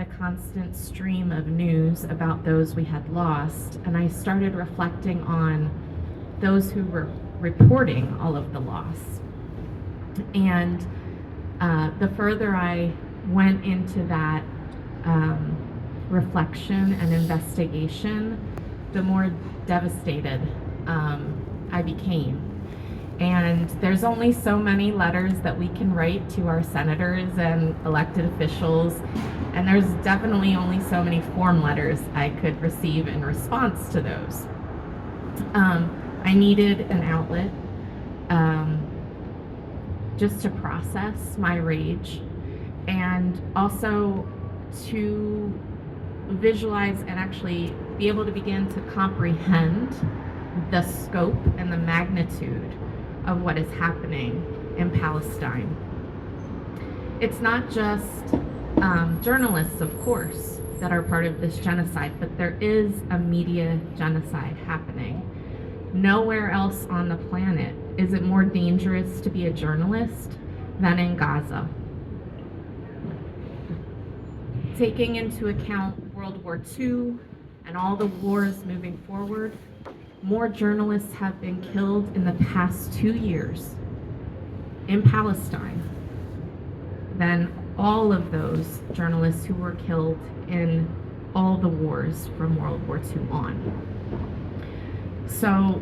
the constant stream of news about those we had lost, and I started reflecting on those who were reporting all of the loss. And the further I went into that reflection and investigation, the more devastated I became. And there's only so many letters that we can write to our senators and elected officials, and there's definitely only so many form letters I could receive in response to those. I needed an outlet just to process my rage, and also to visualize and actually be able to begin to comprehend the scope and the magnitude of what is happening in Palestine. It's not just journalists, of course, that are part of this genocide, but there is a media genocide happening. Nowhere else on the planet is it more dangerous to be a journalist than in Gaza. Taking into account World War II and all the wars moving forward, more journalists have been killed in the past 2 years in Palestine than all of those journalists who were killed in all the wars from World War II on. So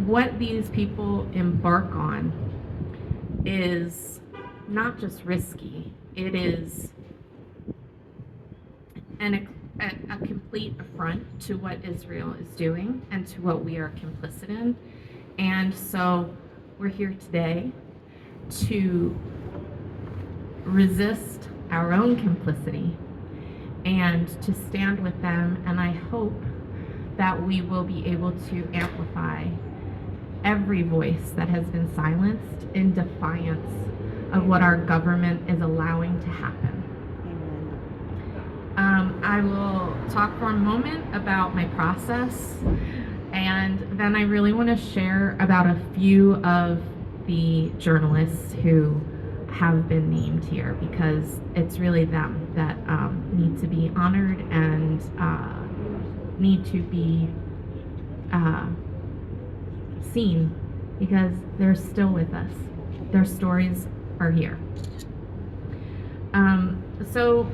what these people embark on is not just risky, it is a complete affront to what Israel is doing and to what we are complicit in. And so we're here today to resist our own complicity and to stand with them, and I hope that we will be able to amplify every voice that has been silenced in defiance of what our government is allowing to happen. I will talk for a moment about my process, and then I really want to share about a few of the journalists who have been named here, because it's really them that need to be honored and need to be seen, because they're still with us. Their stories are here. So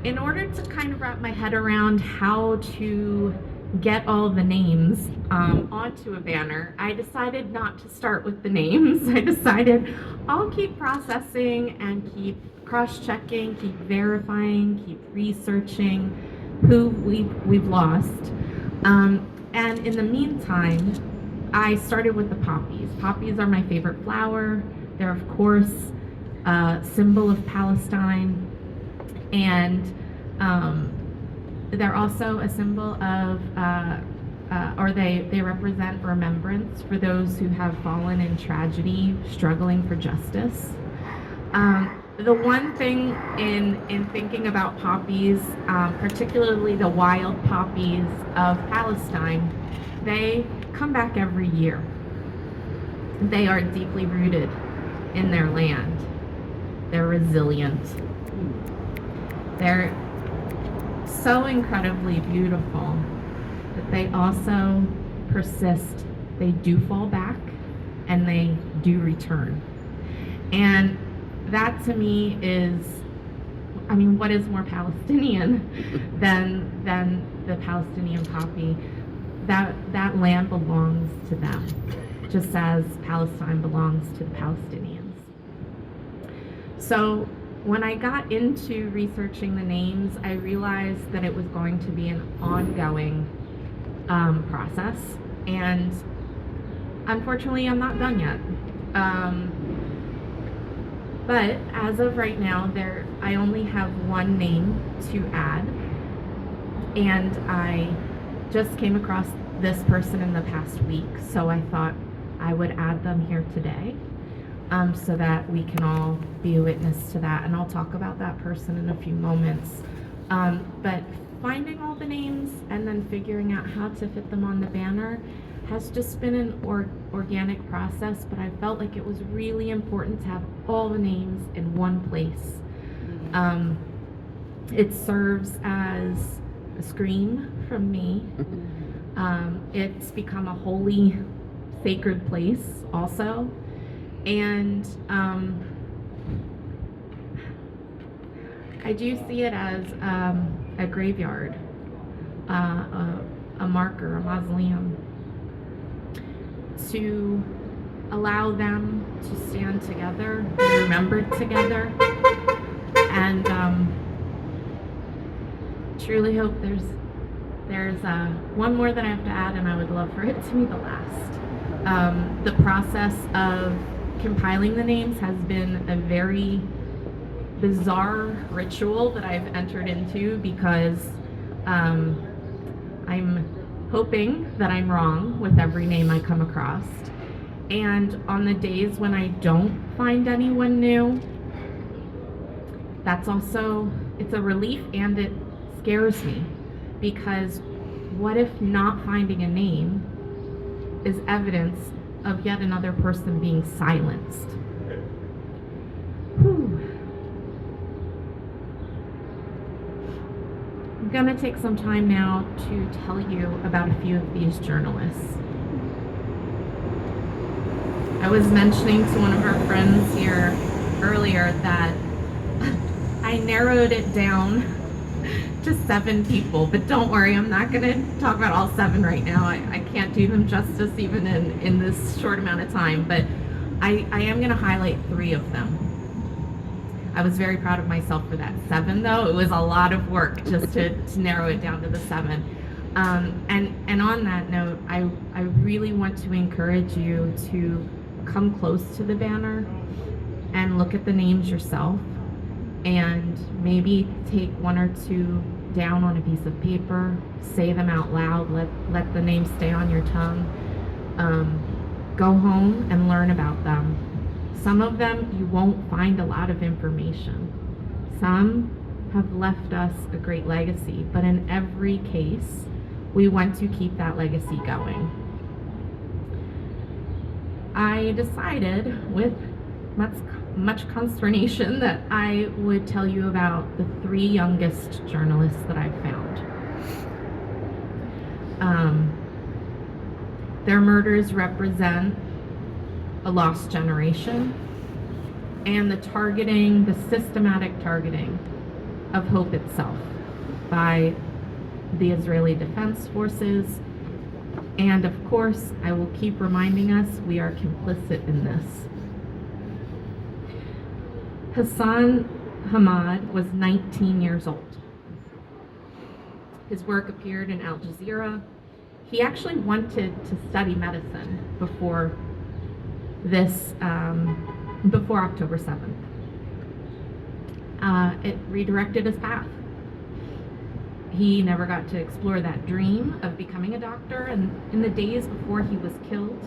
in order to kind of wrap my head around how to get all the names onto a banner, I decided not to start with the names. I decided I'll keep processing and keep cross-checking, keep verifying, keep researching who we've lost. And in the meantime, I started with the poppies. Poppies are my favorite flower. They're, of course, a symbol of Palestine. And they're also a symbol of, or they represent remembrance for those who have fallen in tragedy, struggling for justice. The one thing in thinking about poppies, particularly the wild poppies of Palestine, they come back every year. They are deeply rooted in their land. They're resilient. They're so incredibly beautiful, but they also persist. They do fall back and they do return. And that to me is, I mean, what is more Palestinian than the Palestinian poppy? That land belongs to them, just as Palestine belongs to the Palestinians. So when I got into researching the names, I realized that it was going to be an ongoing process, and unfortunately I'm not done yet. But as of right now, I only have one name to add, and I just came across this person in the past week, so I thought I would add them here today. So that we can all be a witness to that, and I'll talk about that person in a few moments. But finding all the names and then figuring out how to fit them on the banner has just been an organic process, but I felt like it was really important to have all the names in one place. It serves as a scream from me. It's become a holy, sacred place also. And I do see it as a graveyard, a marker, a mausoleum, to allow them to stand together, be remembered together, and truly hope there's one more that I have to add, and I would love for it to be the last. The process of compiling the names has been a very bizarre ritual that I've entered into because I'm hoping that I'm wrong with every name I come across. And on the days when I don't find anyone new, it's a relief, and it scares me, because what if not finding a name is evidence of yet another person being silenced? Whew. I'm gonna take some time now to tell you about a few of these journalists. I was mentioning to one of our friends here earlier that I narrowed it down to 7 people, but don't worry, I'm not going to talk about all 7 right now. I can't do them justice even in this short amount of time, but I am going to highlight 3 of them. I was very proud of myself for that. 7, though, it was a lot of work just to narrow it down to the 7. And on that note, I really want to encourage you to come close to the banner and look at the names yourself, and maybe take 1 or 2 down on a piece of paper, say them out loud, let the names stay on your tongue. Go home and learn about them. Some of them you won't find a lot of information. Some have left us a great legacy, but in every case, we want to keep that legacy going. I decided, with much consternation, that I would tell you about the 3 youngest journalists that I've found. Their murders represent a lost generation, and the systematic targeting of hope itself by the Israeli Defense Forces. And of course, I will keep reminding us, we are complicit in this. Hassan Hamad was 19 years old. His work appeared in Al Jazeera. He actually wanted to study medicine before October 7th. It redirected his path. He never got to explore that dream of becoming a doctor, and in the days before he was killed,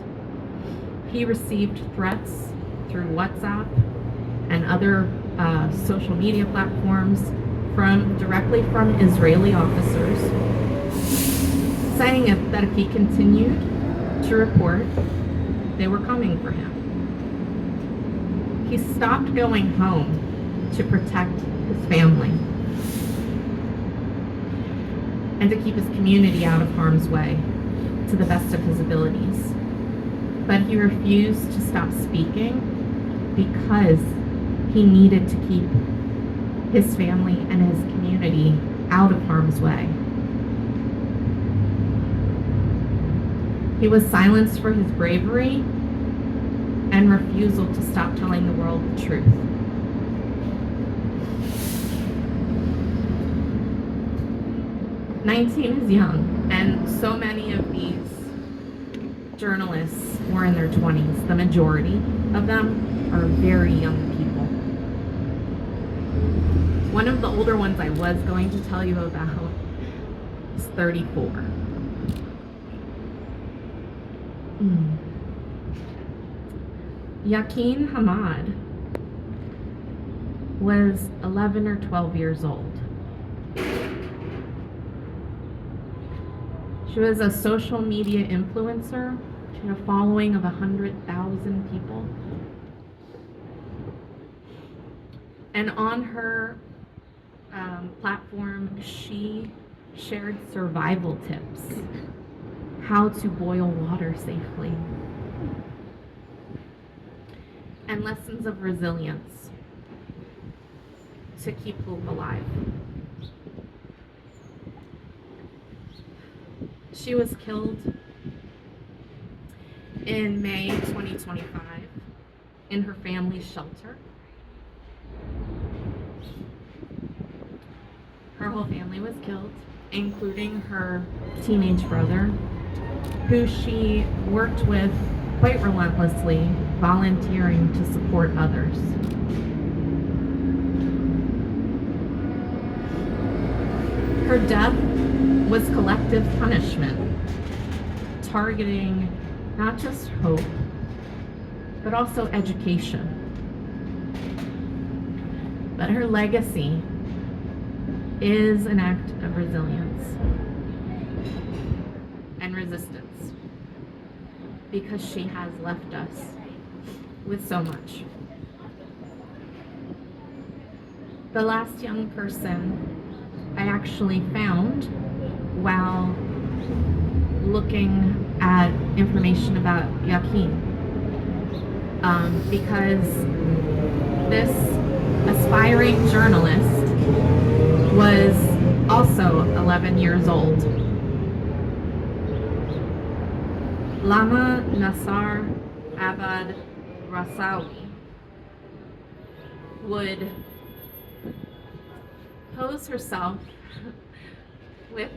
he received threats through WhatsApp and other social media platforms directly from Israeli officers, saying that if he continued to report, they were coming for him. He stopped going home to protect his family and to keep his community out of harm's way to the best of his abilities. But he refused to stop speaking because he needed to keep his family and his community out of harm's way. He was silenced for his bravery and refusal to stop telling the world the truth. "19 is young, and so many of these journalists were in their 20s. The majority of them are very young people. One of the older ones I was going to tell you about is 34. Yakin Hamad was 11 or 12 years old. She was a social media influencer. She had a following of 100,000 people. And on her platform, she shared survival tips, how to boil water safely, and lessons of resilience to keep hope alive. She was killed in May 2025 in her family's shelter. Her whole family was killed, including her teenage brother, who she worked with quite relentlessly, volunteering to support others. Her death was collective punishment, targeting not just hope, but also education. But her legacy is an act of resilience and resistance, because she has left us with so much. The last young person I actually found while looking at information about Yakin, because this aspiring journalist was also 11 years old. Lama Nassar Abad Rasawi would pose herself with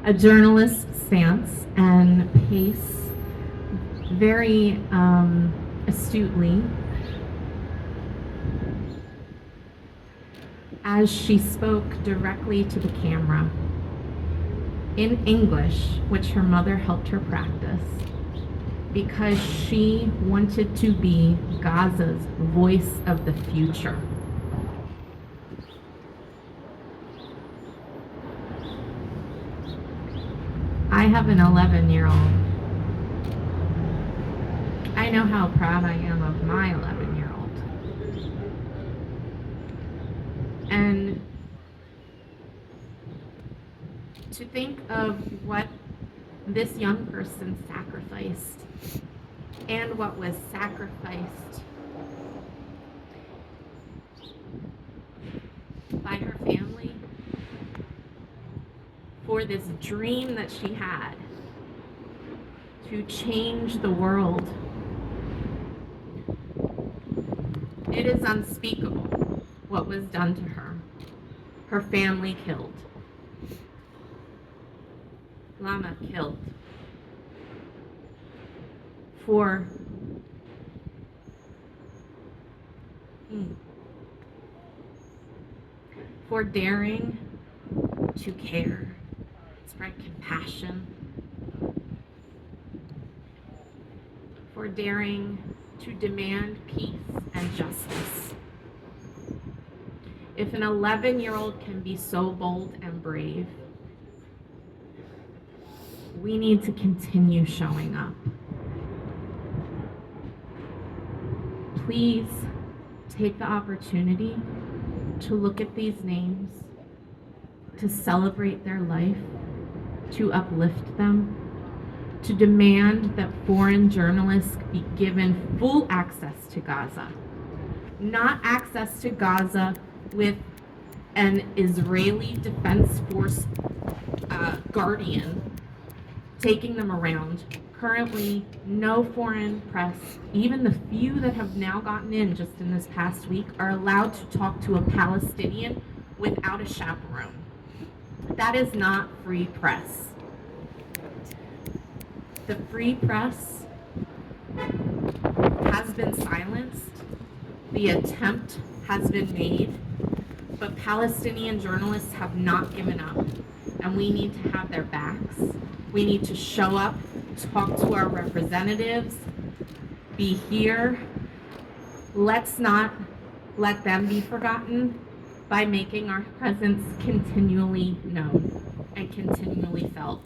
a journalist's stance and pace very astutely as she spoke directly to the camera in English, which her mother helped her practice, because she wanted to be Gaza's voice of the future. I have an 11-year-old. I know how proud I am of my 11-year-old. And to think of what this young person sacrificed and what was sacrificed by her family for this dream that she had to change the world. It is unspeakable what was done to her. Her family killed. Lama killed. For daring to care, spread compassion, for daring to demand peace and justice. If an 11-year-old can be so bold and brave, we need to continue showing up. Please take the opportunity to look at these names, to celebrate their life, to uplift them, to demand that foreign journalists be given full access to Gaza. Not access to Gaza with an Israeli Defense Force guardian taking them around. Currently, no foreign press, even the few that have now gotten in just in this past week, are allowed to talk to a Palestinian without a chaperone. That is not free press. The free press has been silenced. The attempt has been made, but Palestinian journalists have not given up, and we need to have their backs. We need to show up, talk to our representatives, be here. Let's not let them be forgotten by making our presence continually known and continually felt.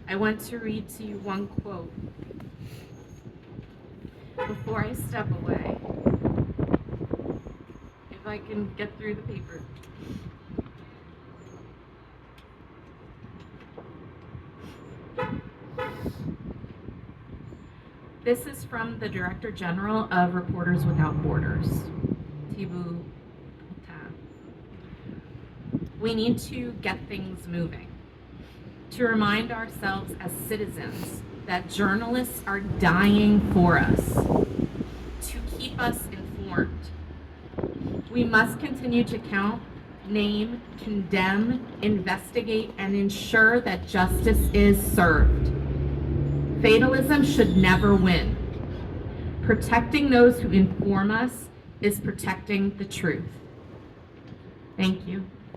I want to read to you one quote before I step away, if I can get through the paper. This is from the Director General of Reporters Without Borders, Tibu. We need to get things moving, to remind ourselves as citizens that journalists are dying for us, to keep us informed. We must continue to count, name, condemn, investigate, and ensure that justice is served. Fatalism should never win. Protecting those who inform us is protecting the truth. Thank you.